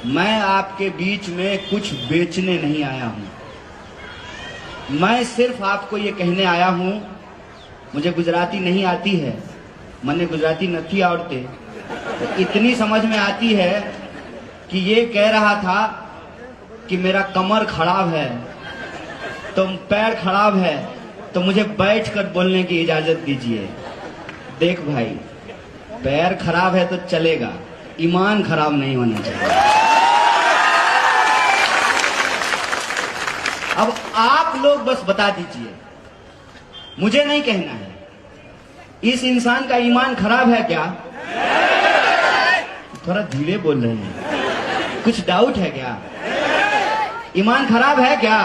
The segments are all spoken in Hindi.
मैं आपके बीच में कुछ बेचने नहीं आया हूं। मैं सिर्फ आपको ये कहने आया हूं, मुझे गुजराती नहीं आती है, मैंने गुजराती नहीं आवड़ते, तो इतनी समझ में आती है कि ये कह रहा था कि मेरा कमर खराब है, तो पैर खराब है, तो मुझे बैठकर बोलने की इजाजत दीजिए। देख भाई, पैर खराब है तो चलेगा, ईमान खराब नहीं होना चाहिए। अब आप लोग बस बता दीजिए, मुझे नहीं कहना है, इस इंसान का ईमान खराब है क्या? थोड़ा धीरे बोल रहे हैं, कुछ डाउट है क्या? ईमान खराब है क्या?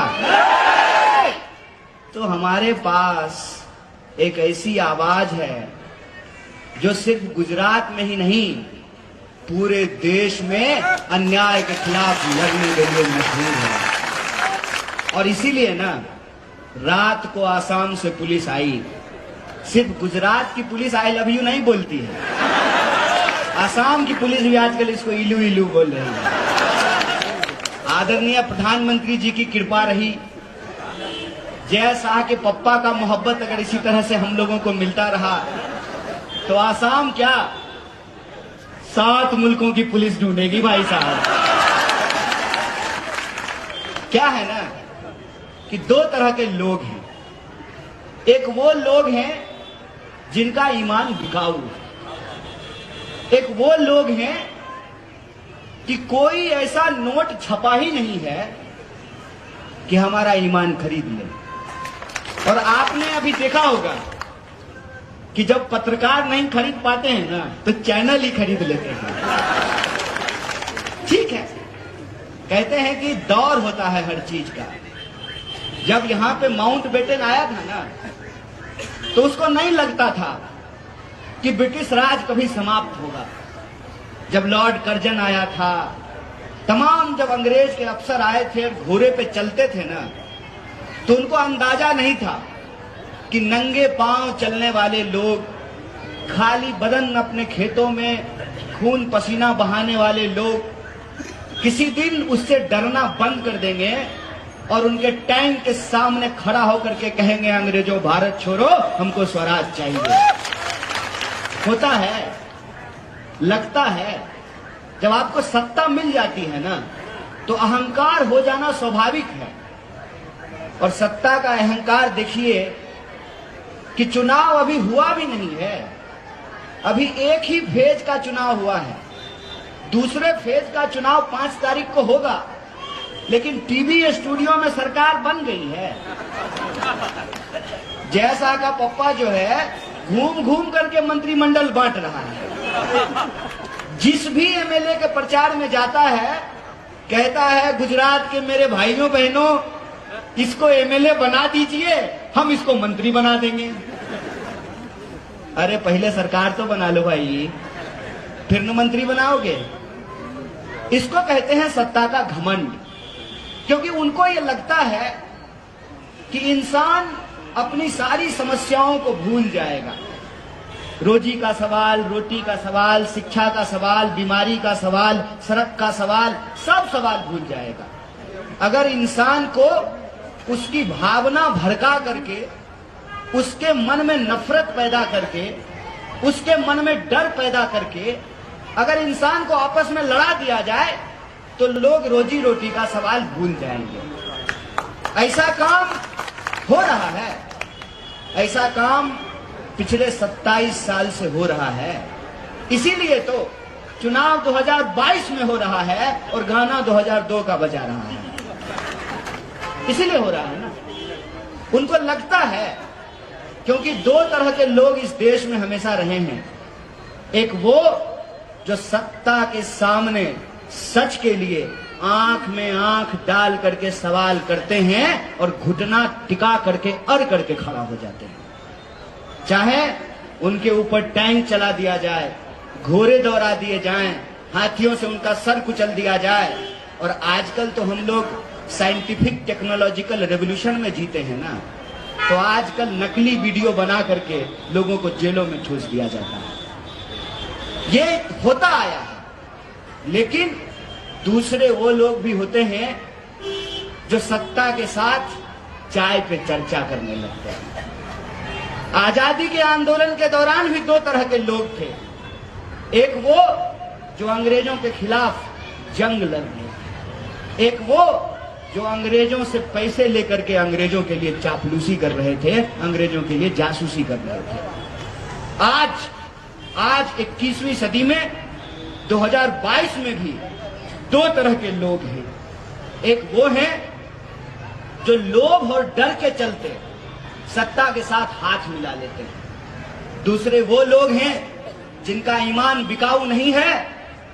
तो हमारे पास एक ऐसी आवाज है जो सिर्फ गुजरात में ही नहीं, पूरे देश में अन्याय के खिलाफ लड़ने के लिए मशहूर है। और इसीलिए ना, रात को आसाम से पुलिस आई। सिर्फ गुजरात की पुलिस आई लव यू नहीं बोलती है, आसाम की पुलिस भी आजकल इसको इलू इलू बोल रही है। आदरणीय प्रधानमंत्री जी की कृपा रही, जय शाह के पप्पा का मोहब्बत अगर इसी तरह से हम लोगों को मिलता रहा तो आसाम क्या 7 मुल्कों की पुलिस ढूंढेगी भाई साहब। क्या है ना कि 2 तरह के लोग हैं। एक वो लोग हैं जिनका ईमान बिकाऊ है, एक वो लोग हैं कि कोई ऐसा नोट छपा ही नहीं है कि हमारा ईमान खरीद ले। और आपने अभी देखा होगा कि जब पत्रकार नहीं खरीद पाते हैं ना, तो चैनल ही खरीद लेते हैं। ठीक है, कहते हैं कि दौर होता है हर चीज का। जब यहां पे माउंटबेटन आया था ना, तो उसको नहीं लगता था कि ब्रिटिश राज कभी समाप्त होगा। जब लॉर्ड कर्जन आया था, तमाम जब अंग्रेज के अफसर आए थे और घोड़े पे चलते थे ना, तो उनको अंदाजा नहीं था कि नंगे पांव चलने वाले लोग, खाली बदन अपने खेतों में खून पसीना बहाने वाले लोग किसी दिन उससे डरना बंद कर देंगे और उनके टैंक के सामने खड़ा होकर के कहेंगे, अंग्रेजों भारत छोड़ो, हमको स्वराज चाहिए। होता है, लगता है, जब आपको सत्ता मिल जाती है ना, तो अहंकार हो जाना स्वाभाविक है। और सत्ता का अहंकार देखिए कि चुनाव अभी हुआ भी नहीं है, अभी एक ही फेज का चुनाव हुआ है, दूसरे फेज का चुनाव 5 तारीख को होगा, लेकिन टीवी स्टूडियो में सरकार बन गई है। जय शाह का पप्पा जो है घूम घूम करके मंत्रिमंडल बांट रहा है। जिस भी एमएलए के प्रचार में जाता है, कहता है गुजरात के मेरे भाइयों बहनों, इसको एमएलए बना दीजिए, हम इसको मंत्री बना देंगे। अरे पहले सरकार तो बना लो भाई, फिर न मंत्री बनाओगे। इसको कहते हैं सत्ता का घमंड, क्योंकि उनको ये लगता है कि इंसान अपनी सारी समस्याओं को भूल जाएगा। रोजी का सवाल, रोटी का सवाल, शिक्षा का सवाल, बीमारी का सवाल, सड़क का सवाल, सब सवाल भूल जाएगा। अगर इंसान को उसकी भावना भड़का करके, उसके मन में नफरत पैदा करके, उसके मन में डर पैदा करके अगर इंसान को आपस में लड़ा दिया जाए, तो लोग रोजी रोटी का सवाल भूल जाएंगे। ऐसा काम हो रहा है, ऐसा काम पिछले 27 साल से हो रहा है। इसीलिए तो चुनाव 2022 में हो रहा है और गाना 2002 का बजा रहा है। इसीलिए हो रहा है ना, उनको लगता है, क्योंकि 2 तरह के लोग इस देश में हमेशा रहे हैं। एक वो जो सत्ता के सामने सच के लिए आंख में आंख डाल करके सवाल करते हैं और घुटना टिका करके अड़ करके खड़ा हो जाते हैं, चाहे उनके ऊपर टैंक चला दिया जाए, घोड़े दौड़ा दिए जाएं, हाथियों से उनका सर कुचल दिया जाए। और आजकल तो हम लोग साइंटिफिक टेक्नोलॉजिकल रेवोल्यूशन में जीते हैं ना, तो आजकल नकली वीडियो बना करके लोगों को जेलों में ठूस दिया जाता है। ये होता आया है, लेकिन दूसरे वो लोग भी होते हैं जो सत्ता के साथ चाय पे चर्चा करने लगते हैं। आजादी के आंदोलन के दौरान भी दो तरह के लोग थे। एक वो जो अंग्रेजों के खिलाफ जंग लड़ रहे थे, एक वो जो अंग्रेजों से पैसे लेकर के अंग्रेजों के लिए चापलूसी कर रहे थे, अंग्रेजों के लिए जासूसी कर रहे थे। आज 21वीं सदी में 2022 में भी दो तरह के लोग हैं। एक वो हैं जो लोभ और डर के चलते सत्ता के साथ हाथ मिला लेते हैं। दूसरे वो लोग हैं जिनका ईमान बिकाऊ नहीं है,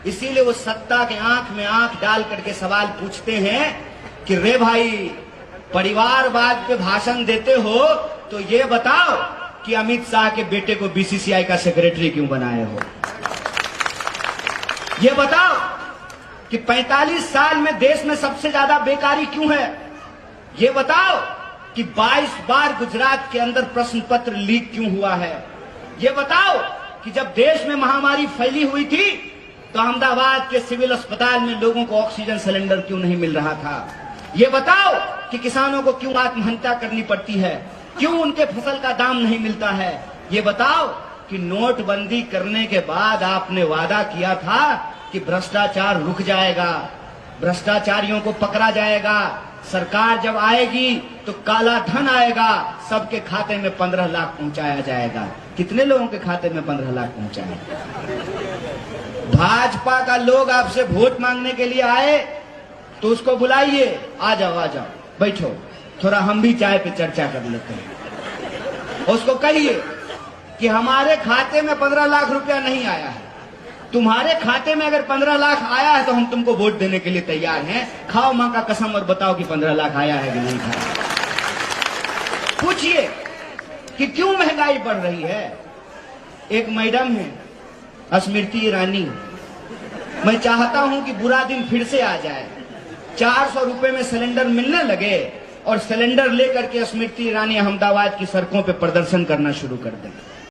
इसीलिए वो सत्ता के आंख में आंख डाल करके सवाल पूछते हैं कि रे भाई, परिवारवाद पे भाषण देते हो तो ये बताओ कि अमित शाह के बेटे को बीसीसीआई का सेक्रेटरी क्यों बनाए हो? ये बताओ कि 45 साल में देश में सबसे ज्यादा बेकारी क्यों है? ये बताओ कि 22 बार गुजरात के अंदर प्रश्न पत्र लीक क्यों हुआ है? ये बताओ कि जब देश में महामारी फैली हुई थी तो अहमदाबाद के सिविल अस्पताल में लोगों को ऑक्सीजन सिलेंडर क्यों नहीं मिल रहा था? ये बताओ कि किसानों को क्यों आत्महत्या करनी पड़ती है, क्यों उनके फसल का दाम नहीं मिलता है? ये बताओ कि नोटबंदी करने के बाद आपने वादा किया था कि भ्रष्टाचार रुक जाएगा, भ्रष्टाचारियों को पकड़ा जाएगा, सरकार जब आएगी तो काला धन आएगा, सबके खाते में 15 लाख पहुंचाया जाएगा। कितने लोगों के खाते में 15 लाख पहुंचाए? भाजपा का लोग आपसे वोट मांगने के लिए आए तो उसको बुलाइए, आ जाओ बैठो, थोड़ा हम भी चाय पे चर्चा कर लेते हैं। उसको कहिए कि हमारे खाते में 15 लाख रुपया नहीं आया है, तुम्हारे खाते में अगर 15 लाख आया है तो हम तुमको वोट देने के लिए तैयार हैं। खाओ मां का कसम और बताओ कि 15 लाख आया है कि नहीं खाया। पूछिए कि क्यों महंगाई बढ़ रही है। एक मैडम है स्मृति ईरानी, मैं चाहता हूं कि बुरा दिन फिर से आ जाए, 400 रुपए में सिलेंडर मिलने लगे और सिलेंडर लेकर के स्मृति ईरानी अहमदाबाद की सड़कों पे प्रदर्शन करना शुरू कर दें।